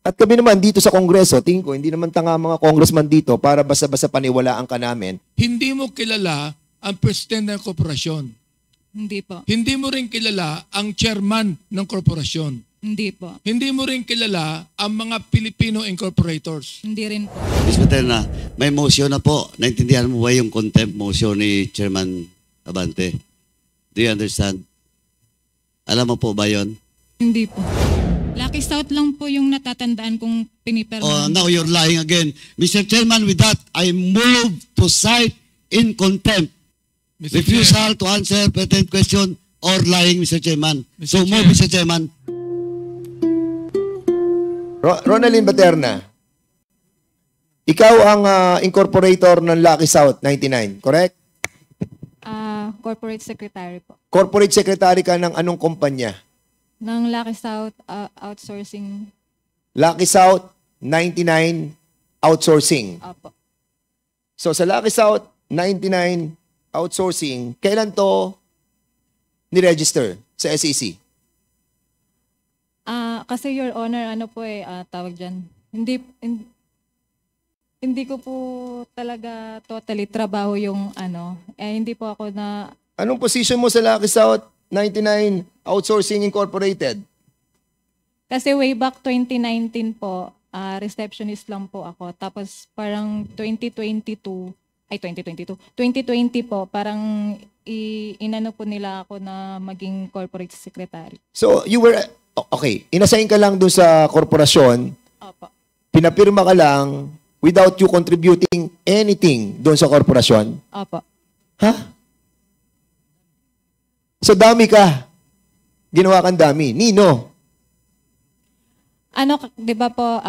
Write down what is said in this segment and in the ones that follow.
At kami naman dito sa Kongreso, tingin ko, hindi naman tanga mga congressman dito para basta-basta paniwalaan ka namin. Hindi mo kilala ang presidente ng korporasyon. Hindi po. Hindi mo rin kilala ang chairman ng korporasyon. Hindi po. Hindi mo rin kilala ang mga Filipino incorporators. Hindi rin po. Ms. Paterna, may motion na po. Naintindihan mo ba yung contempt motion ni Chairman Abante? Do you understand? Alam mo po ba yon? Hindi po. Lucky South lang po yung natatandaan kong pinipirma. Oh, now you're lying again. Mr. Chairman, with that, I move to cite in contempt. Mr. Refusal to answer pertinent question or lying, Mr. Chairman. Mr. So move, Mr. Chairman. Ronaldin Baterna, ikaw ang incorporator ng Lucky South 99, correct? Corporate secretary po. Corporate secretary ka ng anong kumpanya? Ng Lucky South outsourcing. Lucky South 99 Outsourcing. Apo. So sa Lucky South 99 Outsourcing, kailan to ni-register sa SEC? Kasi Your Honor, ano po tawag dyan. Hindi ko po talaga totally trabaho yung hindi po ako na... Anong position mo sa Lucky South 99 Outsourcing Incorporated? Kasi way back 2019 po, receptionist lang po ako. Tapos parang 2020 po, parang inano po nila ako na maging corporate secretary. So you were, okay, inassign ka lang dun sa korporasyon, Opo. pinapirma ka lang without you contributing anything dun sa korporasyon? Opo. Ha? So dami ka. Ginawa kang dami. Nino? Di ba po,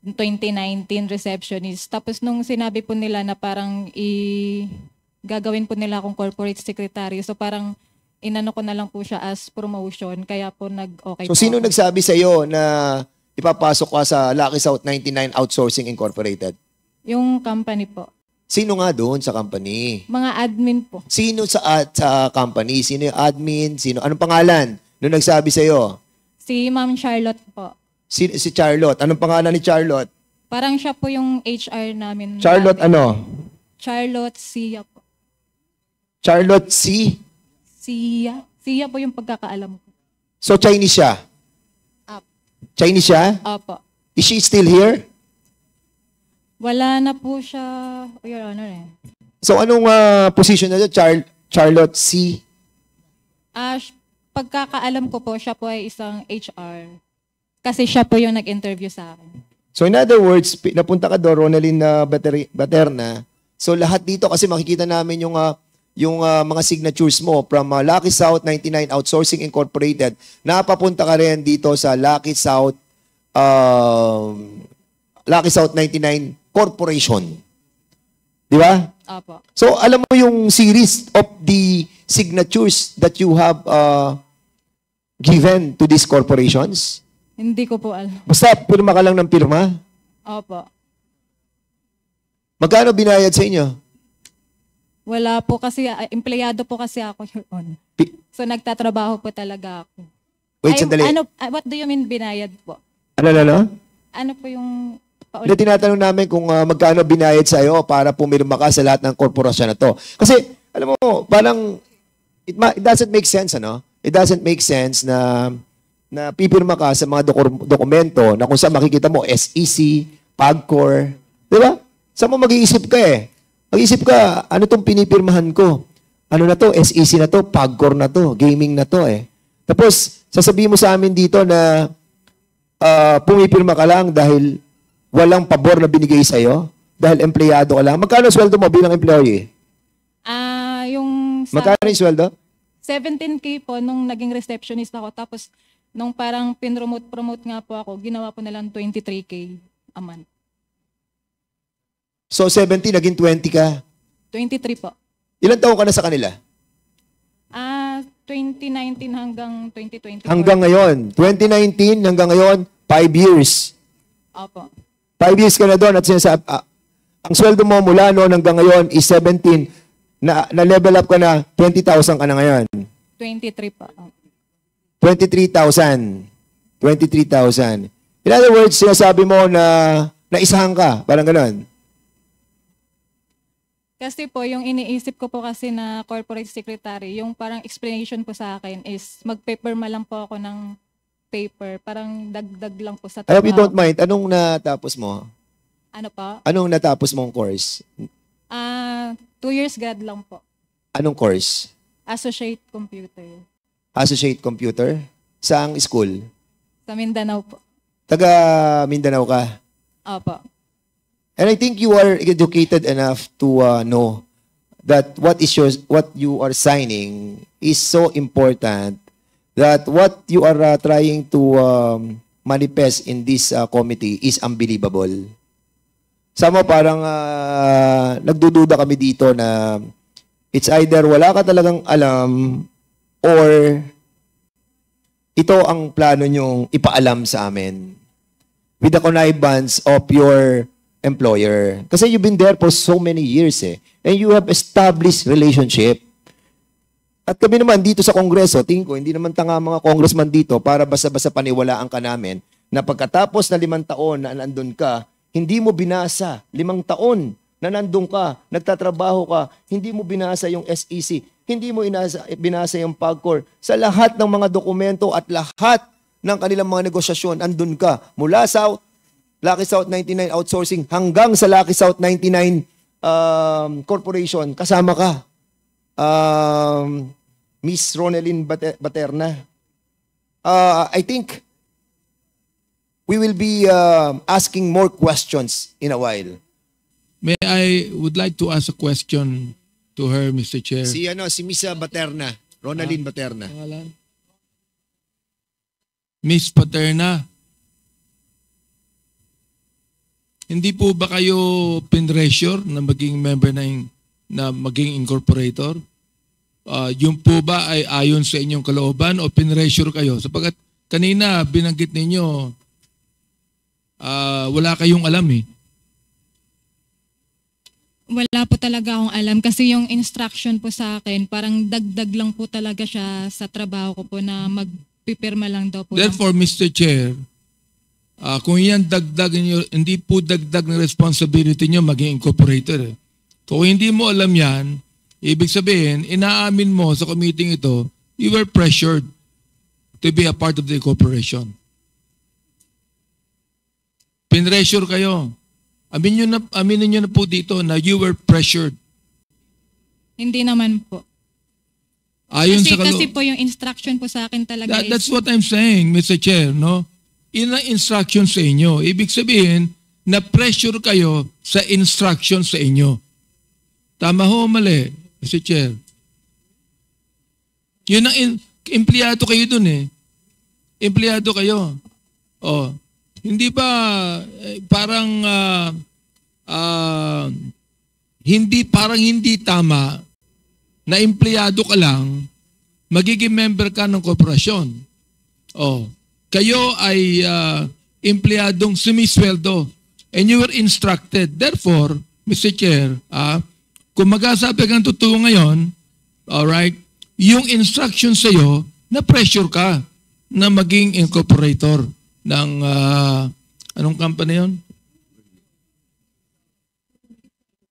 2019 receptionist. Tapos nung sinabi po nila na parang gagawin po nila akong corporate secretary. So parang inano ko na lang po siya as promotion. Kaya po nag-okay So po sino ako. nagsabi sa iyo na ipapasok ka sa Lucky South 99 Outsourcing Incorporated? Yung company po. Sino nga doon sa company? Mga admin po. Sino sa company? Sino yung admin? Anong pangalan nung nagsabi sa iyo? Si Ma'am Charlotte po. Si Charlotte. Anong pangalan ni Charlotte? Parang siya po yung HR namin. Charlotte dati. ano? Charlotte Sia po. Charlotte C? Sia? Sia po yung pagkakaalam ko. So Chinese siya? Up. Chinese siya? Opo. Is she still here? Wala na po siya, Your Honor So anong position na doon? Charlotte C? Pagkakaalam ko po, siya po ay isang HR. Kasi siya po yung nag-interview sa akin. So in other words, napunta ka doon, Ronaldin Baterna. So lahat dito, kasi makikita namin yung mga signatures mo from Lucky South 99 Outsourcing Incorporated, napapunta ka rin dito sa Lucky South 99 Corporation. Di ba? Opo. So alam mo yung series of the signatures that you have given to these corporations? Hindi ko po alam. Basta pirma ka lang ng pirma? Opo. Magkano binayad sa inyo? Wala po kasi, empleyado po kasi ako, Your Honor. So nagtatrabaho po talaga ako. Wait, sandali. What do you mean binayad po? Ano? Ano po yung... Hindi, tinatanong namin kung magkano binayad sa iyo para pumirma ka sa lahat ng korporasyon na to. Kasi, alam mo, parang, it doesn't make sense, ano? It doesn't make sense na pipirma ka sa mga dokumento na kung saan makikita mo, SEC, PAGCOR, di ba? Saan mo mag-iisip ka eh? Mag-iisip ka, ano tong pinipirmahan ko? Ano na to? SEC na to, PAGCOR na to, gaming na to eh. Tapos, sasabihin mo sa amin dito na pumipirma ka lang dahil walang pabor na binigay sa iyo? Dahil empleyado ka lang? Magkano sweldo mo bilang employee? Magkano yung sweldo? 17K po nung naging receptionist ako. Tapos, nung parang pinromote nga po ako, ginawa po nilang 23K a month. So, 17, naging 20 ka? 23 po. Ilan taon ka na sa kanila? 2019 hanggang 2024. Hanggang ngayon. 2019 hanggang ngayon, 5 years. Opo. 5 years ka na doon at sinasabi, ang sweldo mo mula noon hanggang ngayon is 17, na-level up ka na, 20,000 ka na ngayon. 23 po. 23,000. 23,000. In other words, sinasabi mo na naisahan ka, parang gano'n. Kasi po, yung iniisip ko po kasi na corporate secretary, yung parang explanation po sa akin is magpaperma lang po ako ng paper. Parang dagdag lang po sa I hope you don't trabaho. mind. Anong natapos mo? Ano po? Anong natapos mong course? 2 years grad lang po. Anong course? Associate Computer. Associate Computer? Saang school? Sa Mindanao po. Taga Mindanao ka? Opo. And I think you are educated enough to know that what you are signing is so important that what you are trying to manifest in this committee is unbelievable. Sama parang nagdududa kami dito na it's either wala ka talagang alam or ito ang plano nyong ipaalam sa amin with the connivance of your employer. Kasi you've been there for so many years and you have established relationship. At kami naman dito sa Kongreso, tingin ko, hindi naman tanga mga congressman dito para basta-basta paniwalaan ka namin na pagkatapos na 5 taon na nandun ka, hindi mo binasa 5 taon na nandun ka, nagtatrabaho ka, hindi mo binasa yung SEC, hindi mo binasa yung PAGCOR. Sa lahat ng mga dokumento at lahat ng kanilang mga negosasyon, andun ka. Mula sa Lucky South 99 Outsourcing hanggang sa Lucky South 99 Corporation, kasama ka. Miss Ronelyn Baterna. I think we will be asking more questions in a while. I would like to ask a question to her, Mr. Chair. Si Miss Baterna, Ronelyn Baterna. Pangalan? Miss Paterna, hindi po ba kayo pinressure na maging member na maging incorporator? Yung po ba ay ayon sa inyong kalooban o pinressure kayo? Sapagkat kanina binanggit ninyo wala kayong alam eh. Wala po talaga akong alam kasi yung instruction po sa akin, parang dagdag lang po talaga siya sa trabaho ko po na magpipirma lang daw po. Therefore, Mr. Chair, kung yan dagdag niyo, hindi po dagdag na responsibility niyo maging incorporator. Kung hindi mo alam yan, ibig sabihin, inaamin mo sa committee ito, you were pressured to be a part of the corporation. Pinressure kayo. Aminin nyo na po dito na you were pressured. Hindi naman po. Ayon sa Kasi po yung instruction po sa akin talaga That's what I'm saying, Mr. Chair, no? Instruction sa inyo. Ibig sabihin, na-pressure kayo sa instruction sa inyo. Tama ho, mali, Mr. Chair. Yun ang empleyado kayo dun eh. Empleyado kayo. Oh. Hindi ba parang hindi tama na empleyado ka lang, magiging member ka ng korporasyon. Oh, kayo ay empleyadong sumisweldo and you were instructed. Therefore, Mr. Chair, kung mag-asabi kang totoo ngayon, alright, yung instruction sa'yo, na-pressure ka na maging incorporator ng anong company yun?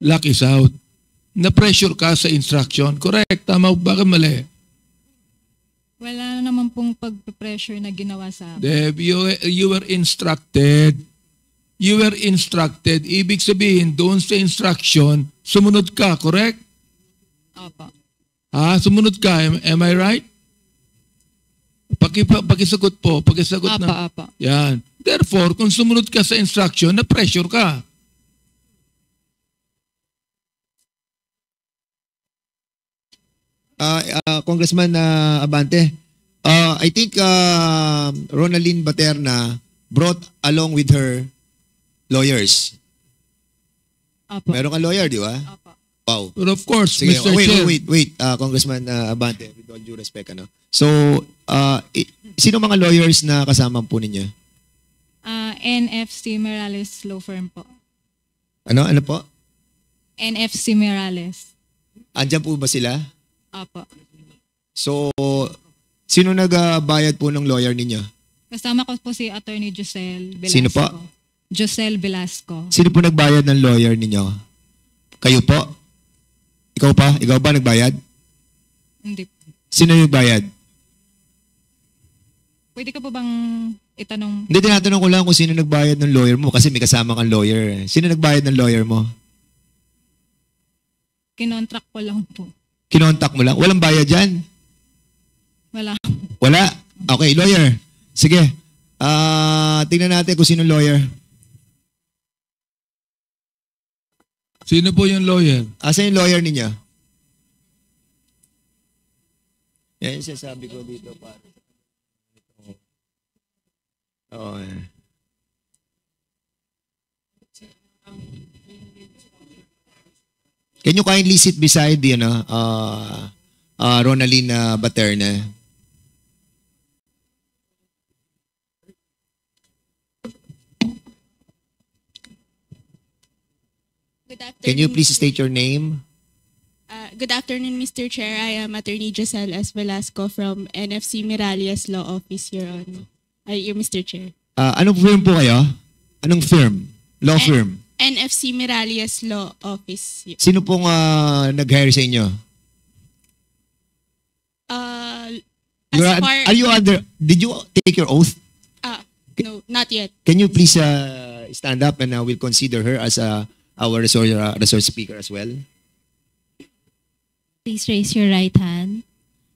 Lucky South. Na-pressure ka sa instruction. Correct. Tama ba ka mali? wala naman pong pag-pressure na ginawa sa akin. Deb, you were instructed. You were instructed. Ibig sabihin, doon sa instruction, sumunod ka, correct? Opo. Sumunod ka. Am I right? Pakisagot po. Pakisagot Apa, na. apa. Yan. Therefore, kung sumunod ka sa instruction, na-pressure ka. Congressman Abante, I think Ronalyn Baterna brought along with her lawyers. Opo. Meron kang lawyer, di ba? Opo. Wow. But of course, Sige, Mr. Chair. wait. Congressman Abante, with all due respect, ano? So, sino mga lawyers na kasama po ninyo? NFC Morales Law Firm po. Ano po? NFC Morales. Andyan po ba sila? Opo. So, sino nagbayad po ng lawyer ninyo? Kasama ko po si Attorney Josel Velasco. Sino po? Josel Velasco. Sino po nagbayad ng lawyer ninyo? Kayo po? Ikaw pa? Ikaw ba nagbayad? Hindi po. Sino nagbayad? Pwede ka po bang itanong? Hindi, tinatanong ko lang kung sino nagbayad ng lawyer mo kasi may kasama kang lawyer. Sino nagbayad ng lawyer mo? Kinontract ko lang po. Kinontak mo lang? Walang bayad dyan? Wala. Wala? Okay, lawyer. Sige. Tingnan natin kung sino lawyer. Sino po yung lawyer? Asan yung lawyer ninyo? Yan yung sinasabi ko dito. Oo. Can you kindly sit beside the Ronaline Baterna? Good afternoon. Can you please state your name? Good afternoon, Mr. Chair. I am Attorney Josel S. Velasco from NFC Miralles Law Office, Your Honor. Mr. Chair. Anong firm po kayo? Anong firm? Law firm? NFC Miralles Law Office. Sino pong nag-hire sa inyo? Are you under, did you take your oath? No, not yet. Can you please stand up and we'll consider her as our resource speaker as well? Please raise your right hand.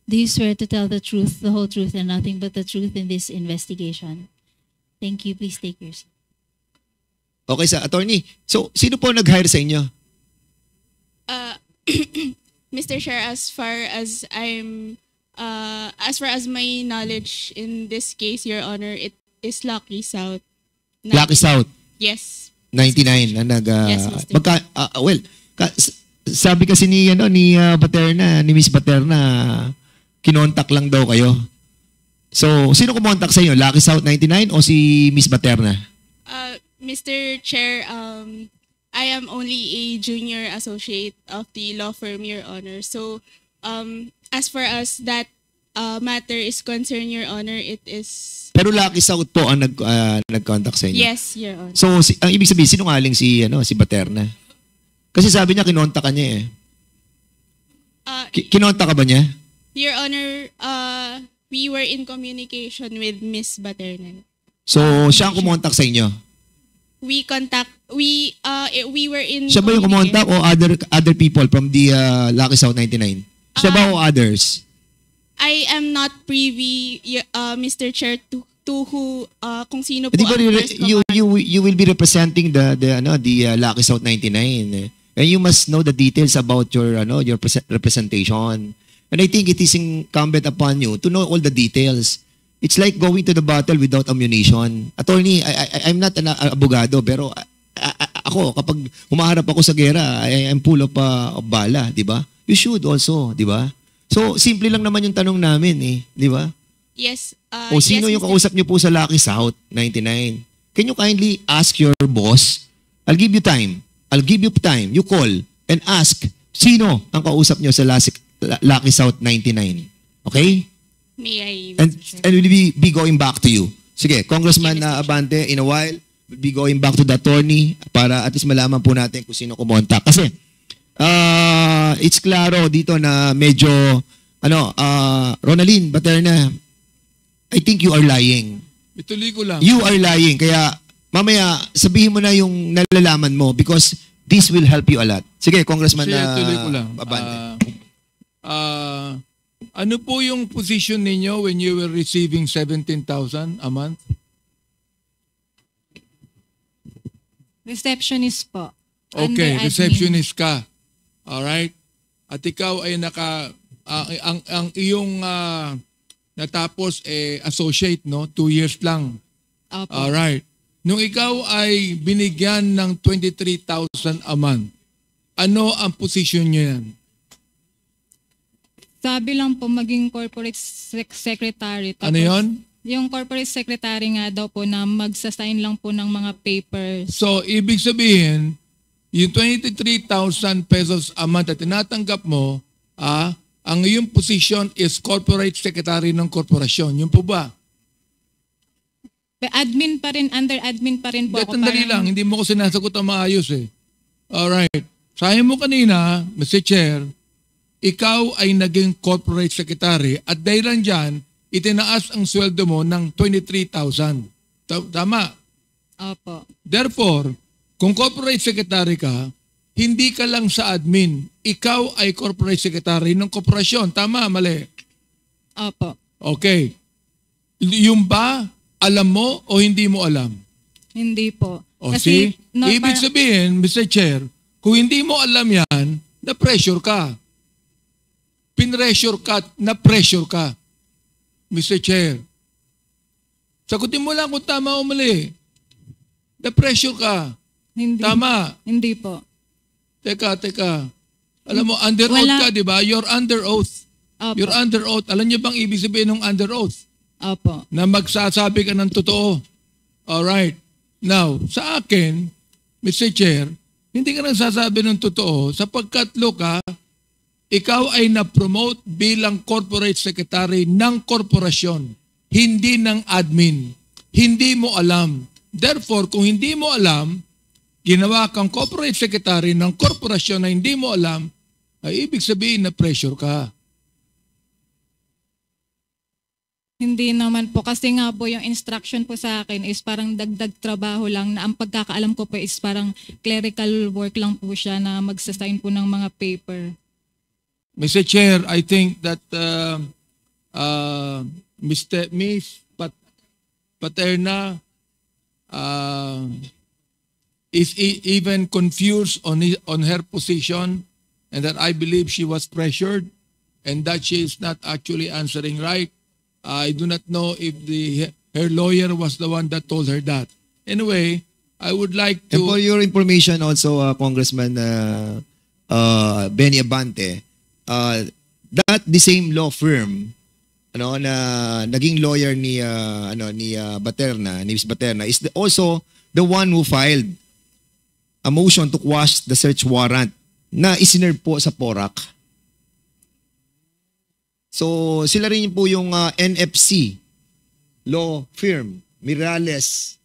Do you swear to tell the truth, the whole truth, and nothing but the truth in this investigation? Thank you. Please take your seat. Okay, sa attorney. So, sino po nag-hire sa inyo? Mr. Chair, as far as my knowledge in this case, Your Honor, it is Lucky South. Lucky South? Yes. 99 na Yes, Mr. sabi kasi ni Baterna, ni Miss Baterna, kinontak lang daw kayo. So, sino kumontak sa inyo? Lucky South 99 o si Miss Baterna? Mr. Chair, I am only a junior associate of the law firm, Your Honor. So, as far as that matter is concerned, Your Honor, it is... Pero Lucky South po ang nag-contact sa inyo? Yes, Your Honor. So, ang ibig sabihin, sinungaling si Baterna? Kasi sabi niya, kinontak ka niya eh. Kinontak ka ba niya? Your Honor, we were in communication with Miss Baterna. So, siya ang kumontak sa inyo? We were in... Siya ba yung kumontak o other people from the Lucky South 99? Siya ba o others? I am not privy, Mr. Chair, to who, kung sino po Di ba, ang first you will be representing the Lucky South 99, and you must know the details about your representation. And I think it is incumbent upon you to know all the details. It's like going to the battle without ammunition. Attorney, I'm not an abogado, pero ako, kapag humaharap ako sa gera, I'm full of bala, di ba? You should also, di ba? So, simple lang naman yung tanong namin eh, di ba? Yes. O sino yes, yung kausap niyo po sa Lucky South 99? Can you kindly ask your boss? I'll give you time. You call and ask, sino ang kausap niyo sa Lucky South 99? Okay? May I, And Mr. Chair? we'll be going back to you. Sige, Congressman Abante, in a while, we'll be going back to the attorney para at least malaman po natin kung sino kumontak. Kasi, it's klaro dito na medyo, Ronaline Baterna, I think you are lying. Ituloy ko lang. You are lying. Kaya, mamaya, sabihin mo na yung nalalaman mo because this will help you a lot. Sige, Congressman Tuloy ko lang. Abante. Ano po yung position ninyo when you were receiving 17,000 a month? Receptionist po. Okay, Under admin. receptionist ka. Alright? At ikaw ay ang iyong natapos associate, no? 2 years lang. Opo. Alright. Nung ikaw ay binigyan ng 23,000 a month, ano ang position nyo yan? Sabi lang po maging corporate secretary. Tapos, Ano yon? Yung corporate secretary nga daw po na magsasign lang po ng mga papers. So, ibig sabihin, yung 23,000 pesos a month na tinatanggap mo, ang iyong position is corporate secretary ng korporasyon. Yun po ba? Admin pa rin, under admin pa rin po ako. Dali lang, hindi mo ko sinasagot ang maayos eh. Alright. Sabi mo kanina, Mr. Chair, ikaw ay naging corporate secretary at dahil dyan, itinaas ang sweldo mo ng 23,000. Tama? Opo. Therefore, kung corporate secretary ka, hindi ka lang sa admin. Ikaw ay corporate secretary ng korporasyon. Tama, mali? Opo. Okay. Yung ba, alam mo o hindi mo alam? Hindi po. O see, ibig sabihin, Mr. Chair, kung hindi mo alam yan, na-pressure ka. Pinressure ka, na-pressure ka. Mr. Chair. Sagutin mo lang kung tama o mali. Na-pressure ka. Hindi. Tama. Hindi po. Teka. Alam mo, under oath ka, di ba? You're under oath. Opo. You're under oath. Alam niyo bang ibig sabihin ng under oath? Opo. Na magsasabi ka ng totoo. Alright. Now, sa akin, Mr. Chair, hindi ka nagsasabi ng totoo sapagkat, look ha, ikaw ay na-promote bilang corporate secretary ng korporasyon, hindi ng admin. Hindi mo alam. Therefore, kung hindi mo alam, ginawa kang corporate secretary ng korporasyon na hindi mo alam, ay ibig sabihin na pressure ka. Hindi naman po. Kasi nga po yung instruction po sa akin is parang dagdag trabaho lang na ang pagkakaalam ko po is parang clerical work lang po siya na magsasign po ng mga paper. Mr. Chair, I think that Miss Paterna is even confused on her position and that I believe she was pressured and that she is not actually answering right. I do not know if her lawyer was the one that told her that. Anyway, I would like to... And for your information also, Congressman Benny Abante, that the same law firm na naging lawyer ni Miss Baterna is also the one who filed a motion to quash the search warrant na isinerve po sa PORAC. So sila rin po yung NFC law firm, Mirales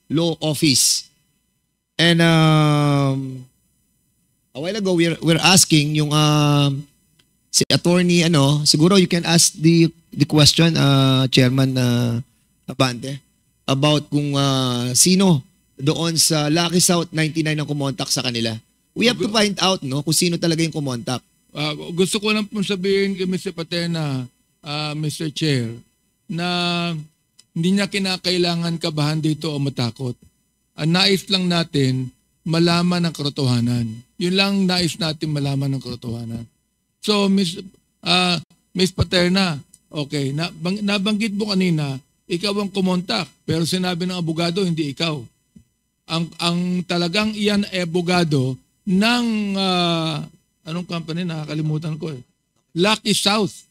Law Office. And a while ago we're asking yung si attorney siguro you can ask the question Chairman Abante about kung sino doon sa Lucky South 99 ang kumontak sa kanila. We have to find out kung sino talaga yung kumontak. Gusto ko lang pong sabihin kay Mr. Paterna, Mr. Chair, na hindi niya kinakailangan kabahan dito o matakot. Ang nais lang natin, malaman ang katotohanan. Yun lang nais natin malaman ng katotohanan. So, Miss Paterna, okay, nabanggit mo kanina, ikaw ang kumontak, pero sinabi ng abogado, hindi ikaw. Ang talagang iyan ay abogado ng... anong company? Nakakalimutan ko eh. Lucky South.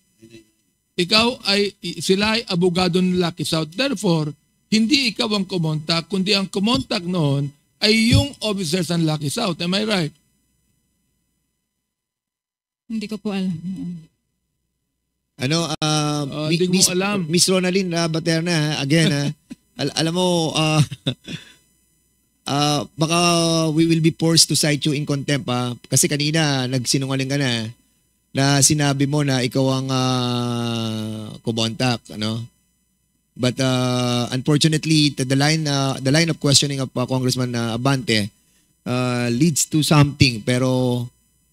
Sila ay abogado ng Lucky South. Therefore, hindi ikaw ang kumontak, kundi ang kumontak noon ay yung officers ng Lucky South. Am I right? Hindi ko po alam. Hindi mo alam. Miss Ronaldine Baterna, again, alam mo, baka we will be forced to cite you in contempt kasi kanina nagsinungaling ka na sinabi mo na ikaw ang kumontak, but unfortunately the line of questioning of Congressman Abante leads to something pero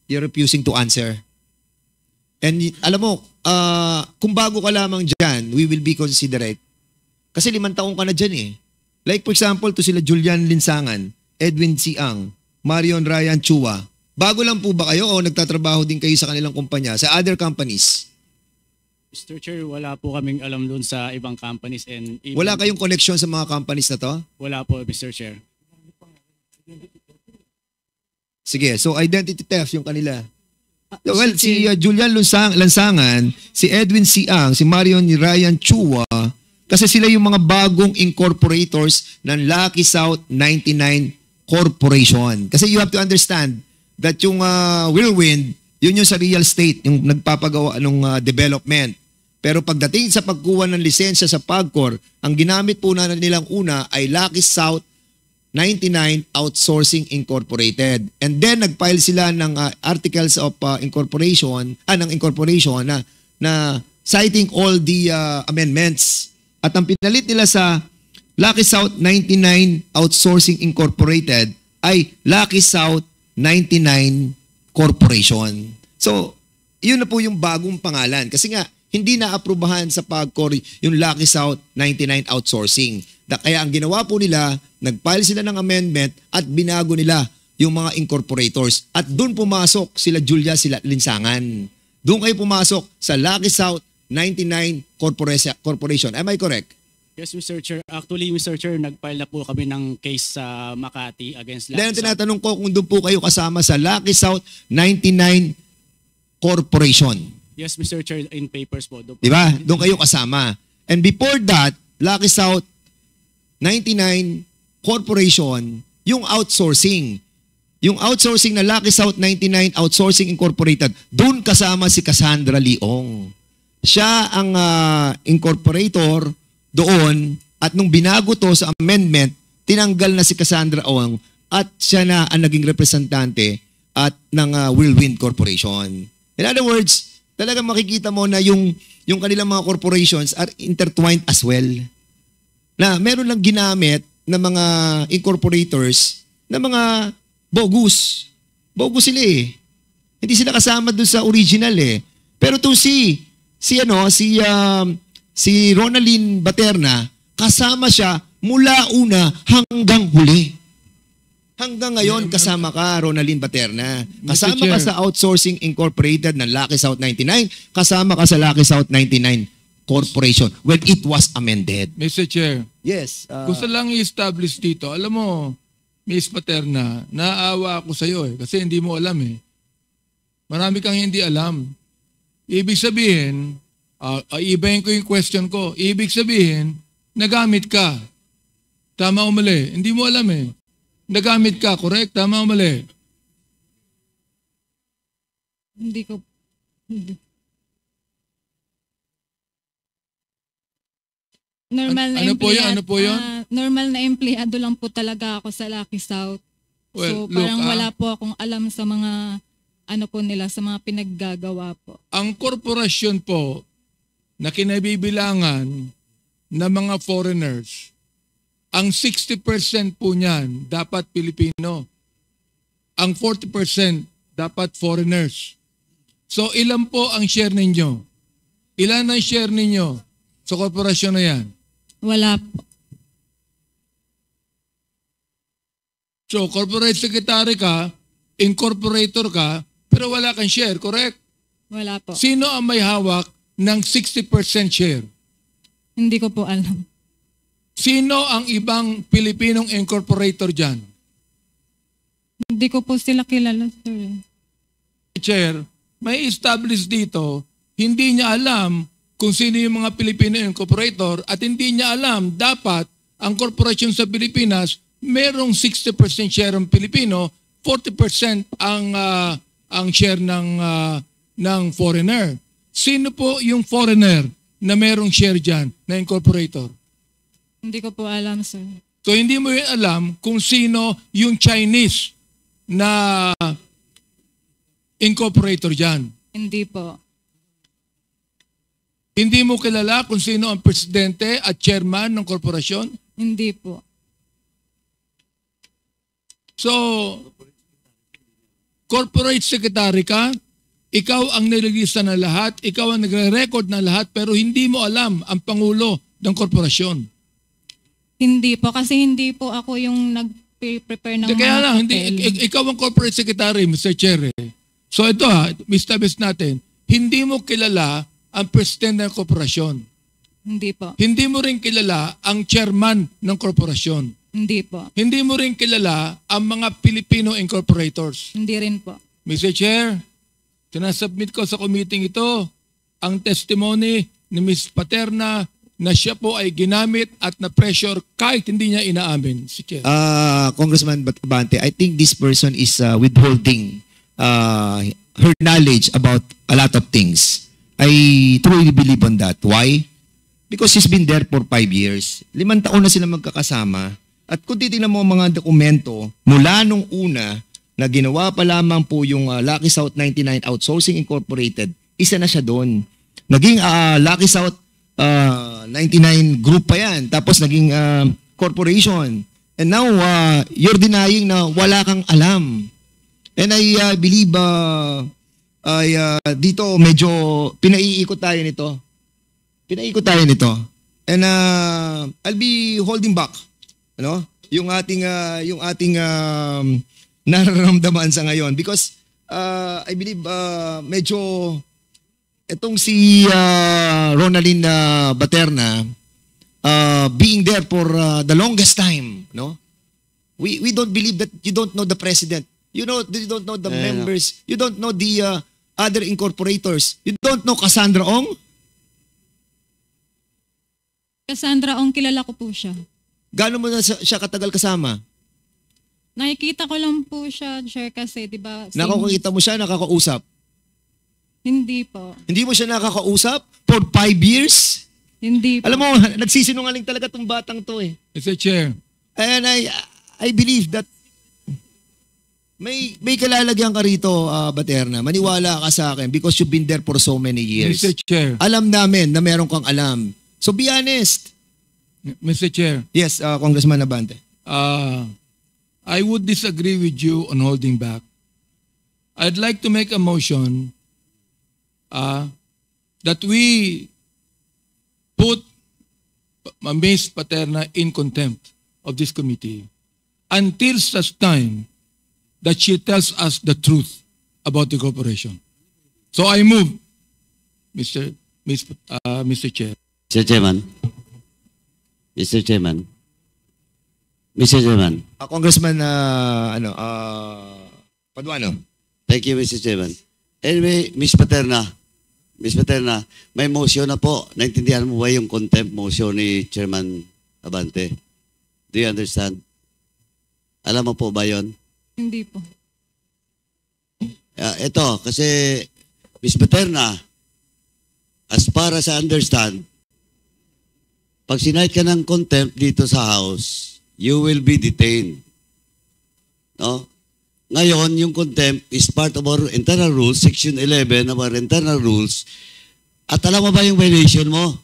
you're refusing to answer. And alam mo, kung bago ka lamang dyan, we will be considerate kasi 5 taong ka na dyan eh. Like for example, to sila Julian Linsangan, Edwin Siang, Marion Ryan Chua. Bago lang po ba kayo o nagtatrabaho din kayo sa kanilang kumpanya, sa other companies? Mr. Chair, wala po kaming alam doon sa ibang companies. And even, wala kayong connection sa mga companies na to? Wala po, Mr. Chair. Sige, so identity theft yung kanila. Well, si Julian Lansangan, si Edwin Siang, si Marion Ryan Chua, kasi sila yung mga bagong incorporators ng Lucky South 99 Corporation. Kasi you have to understand that yung Whirlwind, yun yung sa real estate, yung nagpapagawa ng development. Pero pagdating sa pagkuha ng lisensya sa PAGCOR, ang ginamit po na nilang una ay Lucky South 99 Outsourcing Incorporated. And then nag-file sila ng articles of incorporation na citing all the amendments. At ang pinalit nila sa Lucky South 99 Outsourcing Incorporated ay Lucky South 99 Corporation. So, yun na po yung bagong pangalan. Kasi nga, hindi na-aprubahan sa PAGCOR yung Lucky South 99 Outsourcing. Kaya ang ginawa po nila, nag-file sila ng amendment at binago nila yung mga incorporators. At doon pumasok sila Julia, sila Linsangan. Doon kayo pumasok sa Lucky South 99 Corporation. Am I correct? Yes, Mr. Chair. Actually, Mr. Chair, nag-file na po kami ng case sa Makati against Lucky Then South. tinatanong ko kung doon po kayo kasama sa Lucky South 99 Corporation. Yes, Mr. Chair, in papers po. Diba? Doon kayo kasama. And before that, Lucky South 99 Corporation, yung outsourcing. Yung outsourcing na Lucky South 99 Outsourcing Incorporated, doon kasama si Cassandra Leong. Siya ang incorporator doon at nung binago to sa amendment, tinanggal na si Cassandra Leong at siya na ang naging representante at ng Whirlwind Corporation. In other words, talagang makikita mo na yung kanilang mga corporations are intertwined as well. Na meron lang ginamit na mga incorporators na mga bogus. Bogus sila eh. Hindi sila kasama doon sa original eh. Pero to si Ronaline Baterna, kasama siya mula una hanggang huli. Hanggang ngayon, kasama ka, Ronaline Baterna. Kasama ka sa Outsourcing Incorporated ng Lucky South 99. Kasama ka sa Lucky South 99 Corporation when it was amended. Mr. Chair, Yes. gusto lang i-establish dito. Alam mo, Miss Paterna, naawa ako sa iyo kasi hindi mo alam eh. Marami kang hindi alam. Ibig sabihin, ibahin ko yung question ko. Ibig sabihin, nagamit ka. Tama o mali? Hindi mo alam eh. Nagamit ka, correct? Tama o mali? Hindi ko... Normal na Ano po yun? empleyado. Ano po yun? Normal na empleyado lang po talaga ako sa Lucky South. Well, So parang look, wala po akong alam sa mga ano po nila, sa mga pinaggagawa po. Ang korporasyon po na kinabibilangan ng mga foreigners, ang 60% po niyan dapat Pilipino. Ang 40% dapat foreigners. So ilan po ang share ninyo? Ilan ang share ninyo sa korporasyon na yan? Wala po. So corporate secretary ka, incorporator ka, pero wala kang share, correct? Wala po. Sino ang may hawak ng 60% share? Hindi ko po alam. Sino ang ibang Pilipinong incorporator dyan? Hindi ko po sila kilala, sir. Chair, may establish dito, hindi niya alam kung sino yung mga Pilipino incorporator at hindi niya alam dapat ang korporasyon sa Pilipinas merong 60% share ng Pilipino, 40% ang share ng foreigner. Sino po yung foreigner na merong share dyan na incorporator? Hindi ko po alam, sir. So hindi mo yun alam kung sino yung Chinese na incorporator dyan. Hindi po. Hindi mo kilala kung sino ang presidente at chairman ng korporasyon? Hindi po. So, corporate secretary ka, ikaw ang nililista na lahat, ikaw ang nagre-record na lahat, pero hindi mo alam ang pangulo ng korporasyon. Hindi po. Kasi hindi po ako yung nag-prepare ng Kaya mga lang, papel. ikaw ang corporate secretary, Mr. Chair. So ito establish natin, hindi mo kilala ang presidente ng korporasyon. Hindi po. Hindi mo rin kilala ang chairman ng korporasyon. Hindi po. Hindi mo rin kilala ang mga Filipino incorporators. Hindi rin po. Mr. Chair, sinasubmit ko sa committee ito ang testimony ni Ms. Paterna na siya po ay ginamit at na-pressure kahit hindi niya inaamin. Si Chair. Congressman Abante, I think this person is withholding her knowledge about a lot of things. I truly believe on that. Why? Because he's been there for 5 years. 5 taon na sila magkakasama. At kung titignan mo ang mga dokumento, mula nung una na ginawa pa lamang po yung Lucky South 99 Outsourcing Incorporated, isa na siya doon. Naging Lucky South 99 group pa yan. Tapos naging corporation. And now, you're denying na wala kang alam. And I believe dito medyo pinaiikot tayo nito. And I'll be holding back, ano? Yung ating nararamdaman sa ngayon because I believe medyo itong si Ronaldin Baterna being there for the longest time, no? We don't believe that you don't know the president. You don't know the members. You don't know the other incorporators. You don't know Cassandra Ong? Cassandra Ong, kilala ko po siya. Gaano mo na siya katagal kasama? Nakikita ko lang po siya, Chair, kasi di ba? Nakakita mo siya, nakakausap? Hindi po. Hindi mo siya nakakausap for 5 years? Hindi po. Alam mo, nagsisinungaling talaga tong batang to eh. Mr. Chair, And I believe that may kalalagyan ka rito, Baterna. Maniwala ka sa akin because you've been there for so many years. Mr. Chair, Alam namin na meron kang alam. So be honest. Mr. Chair, Yes, Congressman Abante. I would disagree with you on holding back. I'd like to make a motion that we put Ms. Paterna in contempt of this committee until such time that she tells us the truth about the corporation. So I move, Mr. Chair. Mr. Chairman. Mr. Chairman. Mr. Chairman. Congressman Paduano. Thank you, Mr. Chairman. Anyway, Ms. Paterna, may motion na po. Naintindihan mo ba yung contempt motion ni Chairman Abante? Do you understand? Alam mo po ba yun? Hindi po. Ito, kasi Ms. Paterna, as far as I understand, pag sinight ka ng contempt dito sa House, you will be detained. No? Ngayon, yung contempt is part of our internal rules, Section 11 of our internal rules. At alam mo ba yung violation mo?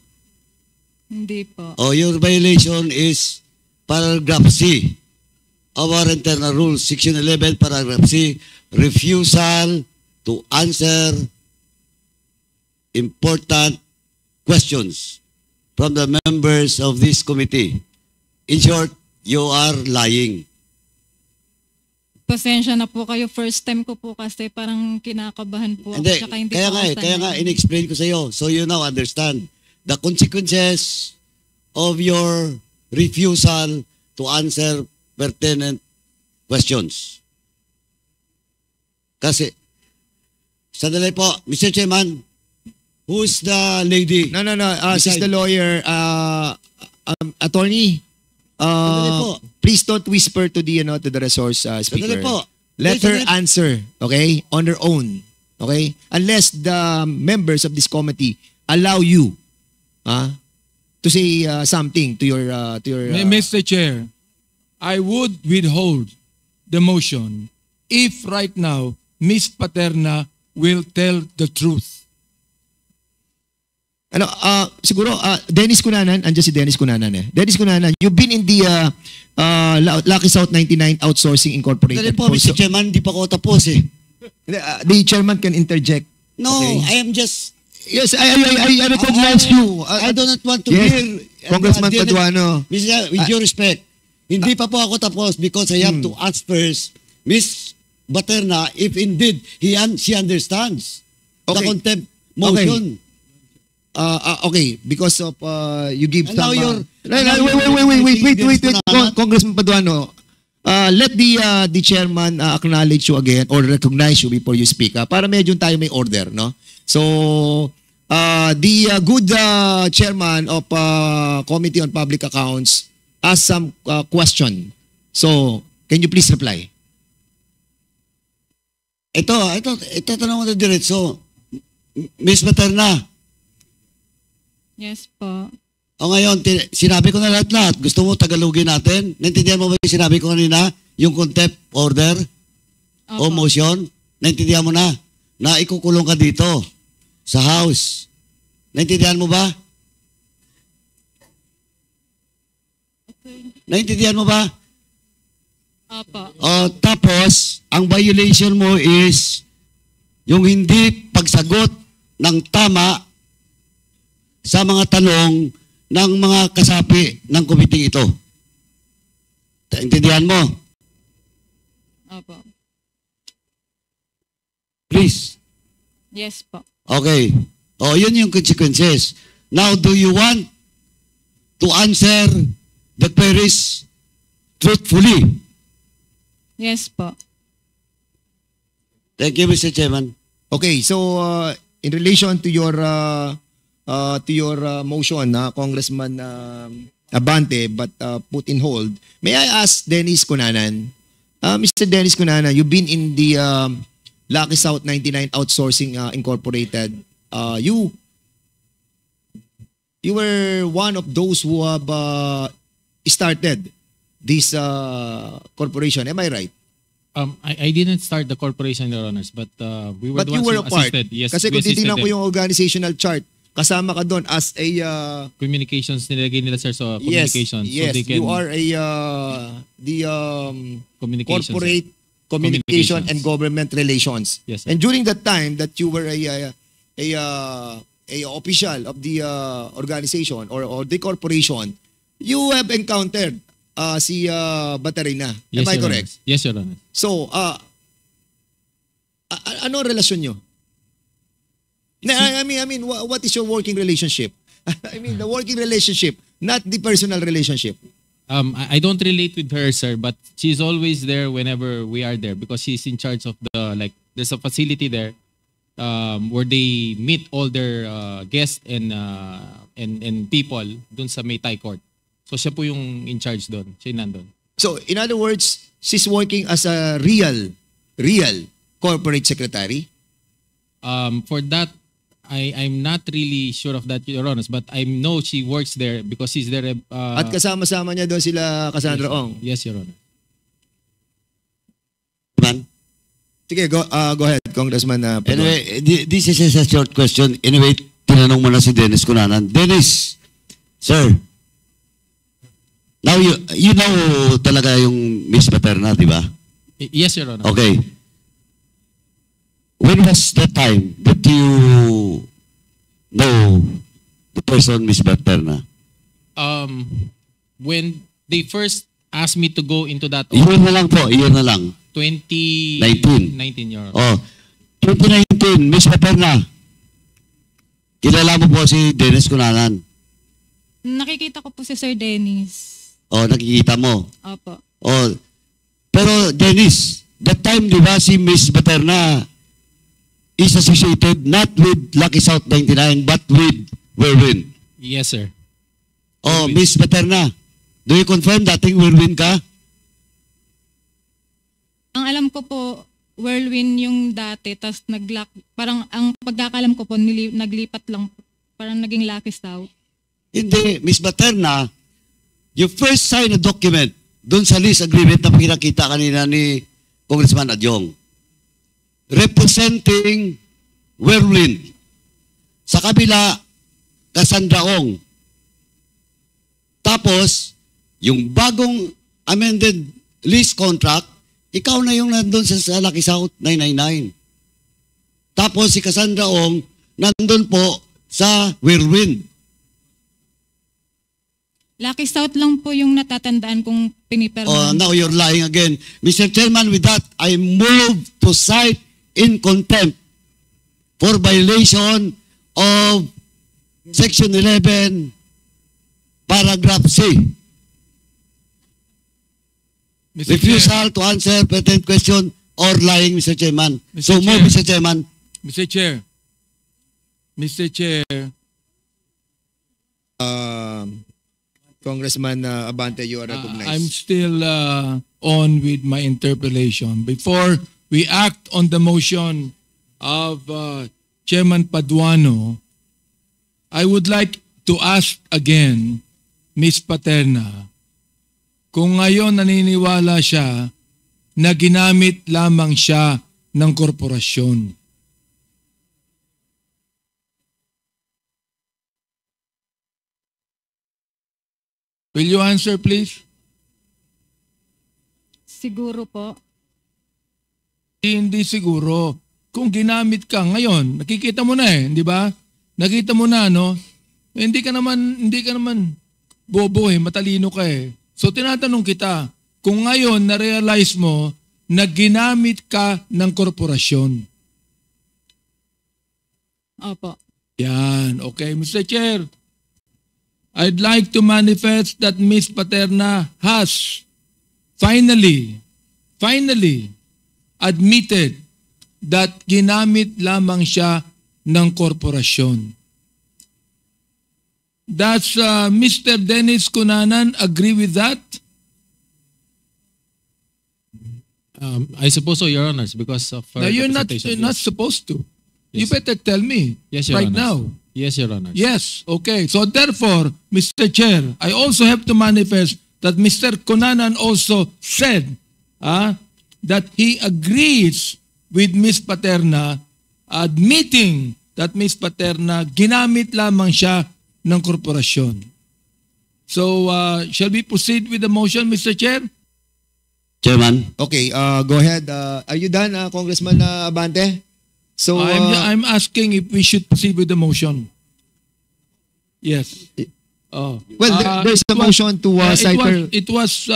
Hindi po. Your violation is paragraph C of our internal rules, Section 11, paragraph C, refusal to answer important questions from the members of this committee. In short, you are lying. Pasensya na po kayo. First time ko po kasi parang kinakabahan po ako. Hindi, Tsaka hindi kaya po nga, ako kaya nga sanay. in-explain ko sa iyo so you now understand the consequences of your refusal to answer pertinent questions. Kasi, sandali po, Mr. Chairman, who's the lady? No. She's the lawyer. Attorney, Sandali po. please don't whisper to the resource speaker. Sandali po. Let her Sandali. answer, okay? On her own, okay? Unless the members of this committee allow you to say something to your Mr. Chair, I would withhold the motion if right now Ms. Paterna will tell the truth. Siguro, Dennis Cunanan, andyan si Dennis Cunanan eh. Dennis Cunanan, you've been in the Lucky South 99 Outsourcing Incorporated. Sandali po, Mr. Chairman, di pa ako tapos eh. The chairman can interject. No, Okay. I am just... Yes, I recognize you. I do not want to Yes, hear... Congressman Paduano. Mr. With due respect, hindi pa po ako tapos because I have to ask first Ms. Baterna if indeed she understands the Okay. contempt motion. Okay, because of you give And now some... you're- Wait, Congressman Paduano. Let the chairman acknowledge you again or recognize you before you speak. Para medyo tayo may order, no? So, the good chairman of Committee on Public Accounts asked some question. So, can you please reply? Ito tanong ko na diretso. Miss Materna, Yes po. o ngayon, sinabi ko na lahat-lahat. Gusto mo tagalogin natin? Naintindihan mo ba yung sinabi ko kanina? Yung contempt order o Opo. motion? Naintindihan mo na? Na ikukulong ka dito sa house. Naintindihan mo ba? Naintindihan mo ba? Opo. O, tapos, ang violation mo is yung hindi pagsagot ng tama sa mga tanong ng mga kasapi ng committee ito. Intindihan mo? Opo. Please. Yes po. Okay. O, yun yung consequences. Now, do you want to answer the queries truthfully? Yes po. Thank you, Mr. Chairman. Okay, so in relation to your motion, Congressman Abante, but put in hold, may I ask Dennis Cunanan? Mr. Dennis Cunanan, you've been in the Lucky South 99 Outsourcing Incorporated. You were one of those who have started this corporation. Am I right? I didn't start the corporation, Your Honors, but we were But the you ones were who a part. assisted. Yes, Kasi we kung titignan assisted ko them. yung organizational chart, kasama ka doon as a Communications, nilagay nila, sir, so yes, communications. yes, so they can, you are a the communications, sir. corporate communication Communications. and government relations. Yes, sir. And during that time that you were a official of the organization or the corporation, you have encountered si Baterina. Yes, Am I Your correct? Honors. Yes, Your Honor. So, ano ang relasyon nyo? I mean, what is your working relationship? I mean, the working relationship, not the personal relationship. I don't relate with her, sir, but she's always there whenever we are there because she's in charge of there's a facility there where they meet all their guests and people dun sa May Thai Court. So siya po yung in charge doon. Siya yung nandun. So, in other words, she's working as a real corporate secretary. For that, I'm not really sure of that, Your Honor, but I know she works there because she's there. At kasama-sama niya doon sila Cassandra Ong. Yes, Your Honor. Man. Sige, go ahead, Congressman. Paduan. Anyway, this is a short question. Anyway, tinanong mo na si Dennis Cunanan. Dennis, sir, now you know talaga yung Miss Paterna, di ba? Yes, Your Honor. Okay. When was the time that you know the person, Miss Paterna? When they first asked me to go into that Iyon na lang po, iyon na lang. 2019, Your Honor. Oh, 2019, Miss Paterna, kilala mo po si Dennis Cunanan. Nakikita ko po si Sir Dennis. Oh, nakikita mo. Opo. Oh, pero Dennis, that time, di ba, si Miss Paterna is associated not with Lucky South 99, but with Whirlwind. Yes, sir. Oh, Miss Paterna, do you confirm dating Whirlwind ka? Ang alam ko po, Whirlwind yung dati, tas parang ang pagkakalam ko po, naglipat lang, parang naging Lucky South. Hindi, Miss Paterna, you first sign a document doon sa lease agreement na pinakita kanina ni Congressman Adyong, representing Whirlwind. Sa kabila, Cassandra Ong. Tapos, yung bagong amended lease contract, ikaw na yung nandun sa Lucky South 999. Tapos si Cassandra Ong, nandun po sa Whirlwind. Lucky South lang po yung natatandaan kong Oh, pinipirmahan. now you're lying again. Mr. Chairman, with that, I move to cite in contempt for violation of Section 11, Paragraph C. Mr. Chair, Refusal to answer pertinent question or lying, Mr. Chairman. Mr. So move, Chair. Mr. Chairman. Mr. Chair, Congressman Abante, you are recognized. I'm still on with my interpellation. Before we act on the motion of Chairman Paduano, I would like to ask again, Ms. Paterna, kung ngayon naniniwala siya na ginamit lamang siya ng korporasyon. Will you answer, please? Siguro po. Hindi siguro. Kung ginamit ka ngayon, nakikita mo na di ba? Nakita mo na, no? Hindi ka naman bobo matalino ka So tinatanong kita, kung ngayon na-realize mo na ginamit ka ng korporasyon. Opo. Yan, okay. Mr. Chair, I'd like to manifest that Ms. Paterna has finally admitted that ginamit lamang siya ng korporasyon. Does Mr. Dennis Cunanan agree with that? I suppose so, Your Honors, because of her No, you're not representation. supposed to. You Yes. better tell me Yes, Your right Honors. now. Yes, Your Honors. Yes, okay. So therefore, Mr. Chair, I also have to manifest that Mr. Cunanan also said that he agrees with Ms. Paterna, admitting that Ms. Paterna ginamit lamang siya ng korporasyon. So, shall we proceed with the motion, Mr. Chair? Chairman, Okay, go ahead. Are you done, Congressman Abante? So, I'm asking if we should proceed with the motion. Yes. Oh. well, there's a motion to cite her. It was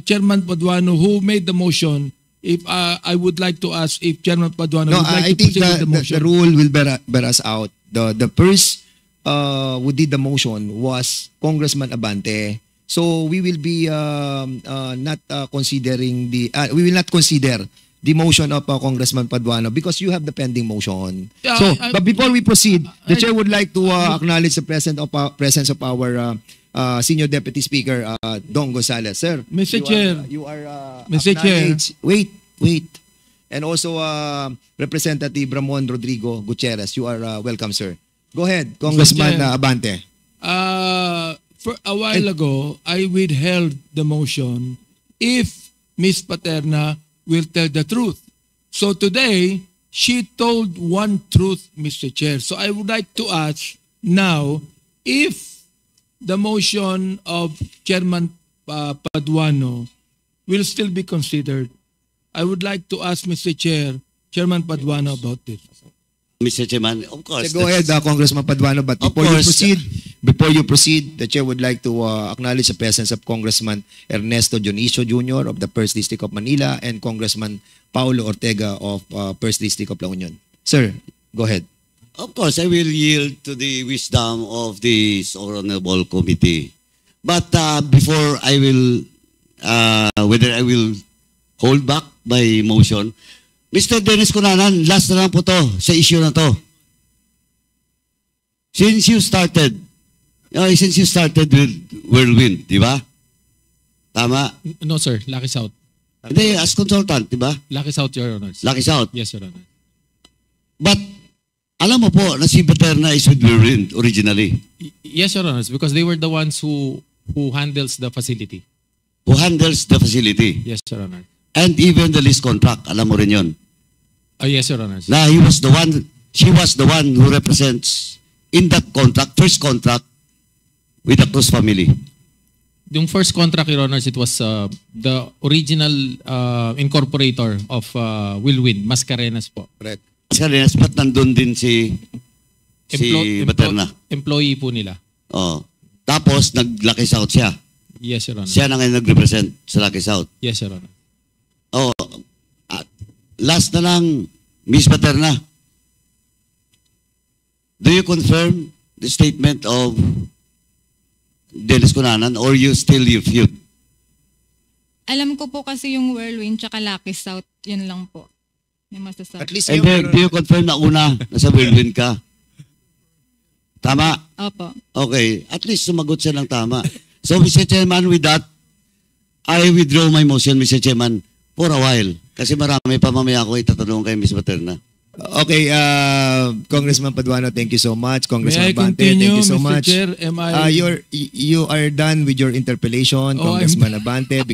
Chairman Paduano who made the motion. If I would like to ask if Chairman Paduano No, would like I to think proceed with the motion. the rule will bear us out. The first who did the motion was Congressman Abante. So we will be not considering we will not consider the motion of Congressman Paduano because you have the pending motion. Yeah, So, I- but before we proceed, the chair would like to acknowledge the presence of our Senior Deputy Speaker Don Gonzales. Sir, Mr. Chair. you are Mr. Chair. acknowledged. Wait. And also Representative Ramon Rodrigo Gutierrez, you are welcome, sir. Go ahead, Congressman Chair. Abante. For a while ago, I withheld the motion if Ms. Paterna will tell the truth. So today, she told one truth, Mr. Chair. So I would like to ask now if the motion of Chairman Paduano will still be considered. I would like to ask Mr. Chair, Chairman Paduano about this. Mr. Chairman, of course. Go ahead, Congressman Paduano. But Of before you proceed, the chair would like to acknowledge the presence of Congressman Ernesto Dionisio Jr. of the 1st District of Manila and Congressman Paulo Ortega of 1st District of La Union. Sir, go ahead. Of course, I will yield to the wisdom of this honorable committee. But before I will, whether I will hold back my motion, Mr. Dennis Cunanan, last na lang po to sa issue na to. Since you started with Whirlwind, di ba? Tama? No, sir. Lucky South. Hindi, as consultant, di ba? Lucky South, Your Honors. Lucky South. Yes, Your Honor. But, alam mo po na si Paterna is with Whirlwind originally. Yes, Your Honors, because they were the ones who handles the facility. Who handles the facility. Yes, Your Honor. And even the lease contract, alam mo rin yun. Yes, Your Honors. Na she was the one who represents in that contract, first contract with the Cruz family. Yung first contract, Your Honors, it was the original incorporator of Whirlwind, Mascarenas po. Correct. Kasi ba't nandun din si Paterna? Employee po nila. Oh. Tapos, nag-Lucky South siya. Yes, Your Honor. Siya na ngayon nag-represent sa Lucky South. Yes, Your Honor. Oh, last na lang, Miss Paterna. Do you confirm the statement of Dennis Cunanan or you still refute? Alam ko po kasi yung Whirlwind tsaka Lucky South, yun lang po. Yung masasabi. At least And then, do you confirm na una nasa Whirlwind ka? Tama? Opo. Okay. At least sumagot siya ng tama. So, Mr. Chairman, with that, I withdraw my motion, Mr. Chairman, for a while. Kasi marami pa mamaya ako itatanong kay Ms. Paterna. Okay, Congressman Paduano, thank you so much. May Congressman I Abante, continue, thank you so Mr. much. Chair? Am I... You are done with your interpellation, Oh, I'm- Congressman Abante.